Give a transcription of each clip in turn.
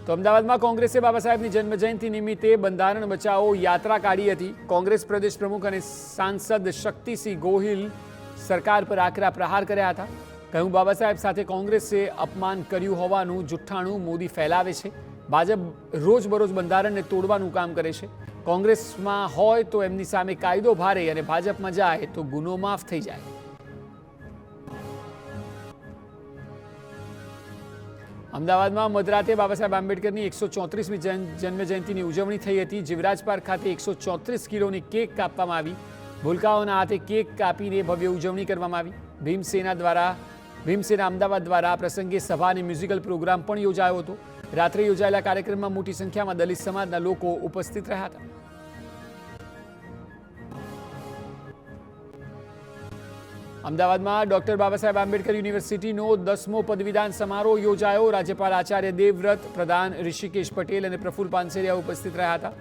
તો અમદાવાદમાં કોંગ્રેસે બાબા સાહેબની જન્મજયંતિ નિમિત્તે બંધારણ બચાવો યાત્રા કાઢી હતી। કોંગ્રેસ પ્રદેશ પ્રમુખ અને સાંસદ શક્તિસિંહ ગોહિલ સરકાર પર આકરા પ્રહાર કર્યા હતા। કહ્યું, બાબા સાહેબ સાથે કોંગ્રેસે અપમાન કર્યું હોવાનું જુઠ્ઠાણું મોદી ફેલાવે છે। ભાજપ રોજબરોજ બંધારણને તોડવાનું કામ કરે છે। કોંગ્રેસમાં હોય તો એમની સામે કાયદો ભારે અને ભાજપમાં જાય તો ગુનો માફ થઈ જાય। અમદાવાદમાં મધરાતે બાબા સાહેબ આંબેડકરની 134મી જન્મજયંતિની ઉજવણી થઈ હતી। જીવરાજ પાર્ક ખાતે 134 કિલોની કેક કાપવામાં આવી। ભૂલકાઓના હાથે કેક કાપીને ભવ્ય ઉજવણી કરવામાં આવી। ભીમસેના અમદાવાદ દ્વારા આ પ્રસંગે સભા અને મ્યુઝિકલ પ્રોગ્રામ પણ યોજાયો હતો। રાત્રે યોજાયેલા કાર્યક્રમમાં મોટી સંખ્યામાં દલિત સમાજના લોકો ઉપસ્થિત રહ્યા હતા। અમદાવાદમાં ડોક્ટર બાબા સાહેબ આંબેડકર યુનિવર્સિટીનો 10મો પદવીદાન સમારોહ યોજાયો। રાજ્યપાલ આચાર્ય દેવવ્રત, પ્રધાન ઋષિકેશ પટેલ અને પ્રફુલ્લ પાનસેરિયા ઉપસ્થિત રહ્યા હતા।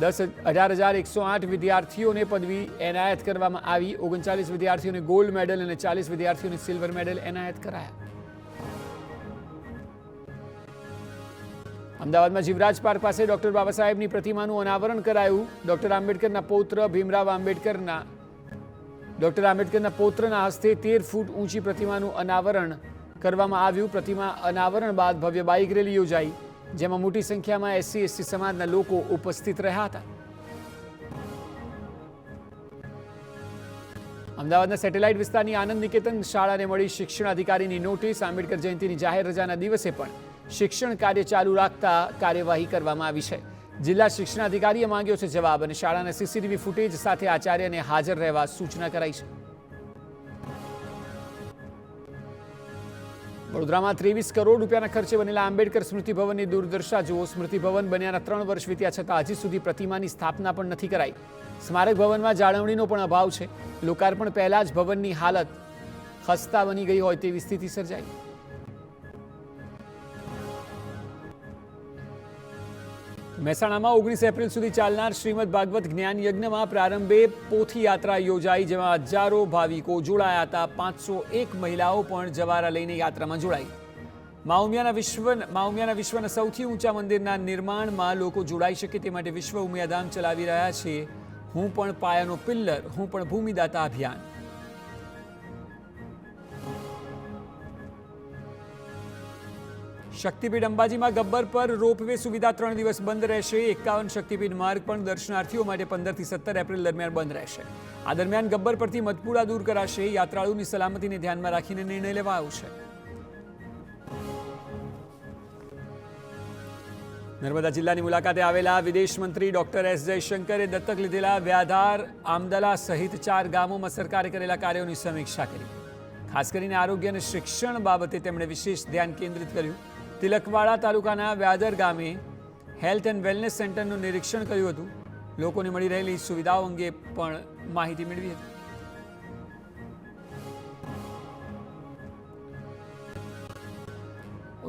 18,108 વિદ્યાર્થીઓને પદવી એનાયત કરવામાં આવી। 39 વિદ્યાર્થીઓને ગોલ્ડ મેડલ અને 40 વિદ્યાર્થીઓને સિલ્વર મેડલ એનાયત કરાયા। અમદાવાદમાં જીવરાજ પાર્ક પાસે ડોક્ટર બાબા સાહેબની પ્રતિમાનું અનાવરણ કરાયું। ડોક્ટર આંબેડકરના પૌત્રના હસ્તે 13 ફૂટ ઊંચી પ્રતિમાનું અનાવરણ કરવામાં આવ્યું। પ્રતિમા અનાવરણ બાદ ભવ્ય બાઇક રેલી યોજાઈ, જેમાં મોટી સંખ્યામાં SC/ST સમાજના લોકો ઉપસ્થિત રહ્યા હતા। અમદાવાદના સેટેલાઇટ વિસ્તારની આનંદ નિકેતન શાળાને મળી શિક્ષણ અધિકારીની નોટિસ। આંબેડકર જયંતિની જાહેર રજાના દિવસે પણ શિક્ષણ કાર્ય ચાલુ રાખતા કાર્યવાહી કરવામાં આવી છે। જિલ્લા શિક્ષણ અધિકારીએ માંગ્યો છે જવાબ અને શાળાના CCTV ફૂટેજ સાથે આચાર્યને હાજર રહેવા સૂચના કરાઈ છે। વડોદરામાં 23 કરોડ રૂપિયાના ખર્ચે બનેલા આંબેડકર સ્મૃતિ ભવનની દુર્દશા જુઓ। સ્મૃતિ ભવન બન્યાના 3 વર્ષ વીત્યા છતાં હજી સુધી પ્રતિમાની સ્થાપના પણ નથી કરાઈ। સ્મારક ભવનમાં જાળવણીનો પણ અભાવ છે। લોકાર્પણ પહેલા જ ભવનની હાલત ખસ્તા બની ગઈ હોય તેવી સ્થિતિ સર્જાઈ। મહેસાણામાં 19 એપ્રિલ સુધી ચાલનાર શ્રીમદ ભાગવત જ્ઞાન યજ્ઞમાં પ્રારંભે પોથી યાત્રા યોજાઈ, જેમાં હજારો ભાવિકો જોડાયા હતા। 501 મહિલાઓ પણ જવારા લઈને યાત્રામાં જોડાઈ। માઉમિયાના વિશ્વના સૌથી ઊંચા મંદિરના નિર્માણમાં લોકો જોડાઈ શકે તે માટે વિશ્વ ઉમિયાધામ ચલાવી રહ્યા છે હું પણ પાયાનો પિલ્લર, હું પણ ભૂમિદાતા અભિયાન। શક્તિપીઠ અંબાજીમાં ગબ્બર પર રોપવે સુવિધા 3 દિવસ બંધ રહેશે। 51 શક્તિપીઠ માર્ગ પણ દર્શનાર્થીઓ માટે 15 થી 17 એપ્રિલ દરમિયાન બંધ રહેશે। આ દરમિયાન ગબ્બર પરથી મધપુરા દૂર કરાશે। યાત્રાળુની સલામતીને ધ્યાનમાં રાખીને નિર્ણય લેવાયો છે। નર્મદા જિલ્લાની મુલાકાતે આવેલા વિદેશ મંત્રી ડોક્ટર S જયશંકરે દત્તક લીધેલા વ્યાધાર, આમદલા સહિત 4 ગામોમાં સરકારે કરેલા કાર્યોની સમીક્ષા કરી। ખાસ કરીને આરોગ્ય અને શિક્ષણ બાબતે તેમણે વિશેષ ધ્યાન કેન્દ્રિત કર્યું। તિલકવાડા તાલુકાના વ્યાધર ગામે હેલ્થ એન્ડ વેલનેસ સેન્ટરનું નિરીક્ષણ કર્યું હતું। લોકોને મળી રહેલી સુવિધાઓ અંગે પણ માહિતી મેળવી હતી।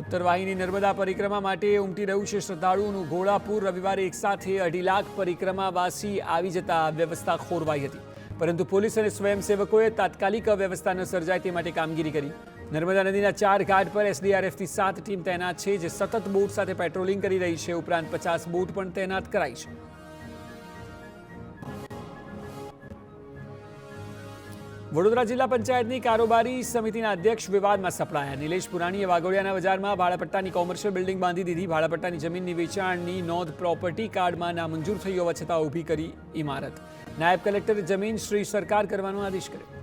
ઉત્તરવાહિની નર્મદા પરિક્રમા માટે ઉમટી રહ્યું છે શ્રદ્ધાળુઓનું ઘોડાપુર। રવિવારે એકસાથે 2.5 લાખ પરિક્રમાવાસી આવી જતા વ્યવસ્થા ખોરવાઈ હતી, પરંતુ પોલીસ અને સ્વયંસેવકોએ તાત્કાલિક અવ્યવસ્થા ન સર્જાય તે માટે કામગીરી કરી। નર્મદા નદીના 4 ઘાટ પર SDRFની 7 ટીમ તૈનાત છે, જે સતત બોટ સાથે પેટ્રોલિંગ કરી રહી છે। ઉપરાંત 50 બોટ પણ તૈનાત કરાઈ છે। વડોદરા જિલ્લા પંચાયતની કારોબારી સમિતિના અધ્યક્ષ વિવાદમાં સપડાયા। નિલેશ પુરાણીએ વાઘોડિયાના બજારમાં ભાડાપટ્ટાની કોમર્શિયલ બિલ્ડિંગ બાંધી દીધી। ભાડાપટ્ટાની જમીનની વેચાણની નોંધ પ્રોપર્ટી કાર્ડમાં નામંજૂર થઈ હોવા છતાં ઊભી કરી ઇમારત। નાયબ કલેક્ટરે જમીન શ્રી સરકાર કરવાનો આદેશ કર્યો।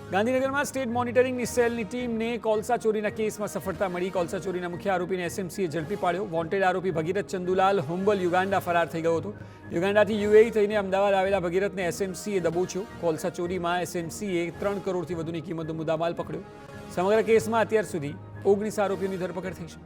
ગાંધીનગરમાં સ્ટેટ મોનિટરિંગની સેલની ટીમને કોલસા ચોરીના કેસમાં સફળતા મળી। કોલસા ચોરીના મુખ્ય આરોપીને SMCએ ઝડપી પાડ્યો। વોન્ટેડ આરોપી ભગીરથ ચંદુલાલ હુંબલ યુગાન્ડા ફરાર થઈ ગયો હતો। યુગાન્ડાથી UAE થઈને અમદાવાદ આવેલા ભગીરથને SMCએ દબોચ્યો। કોલસા ચોરીમાં SMCએ 3 કરોડથી વધુની કિંમતનો મુદ્દામાલ પકડ્યો। સમગ્ર કેસમાં અત્યાર સુધી 19 આરોપીઓની ધરપકડ થઈ છે।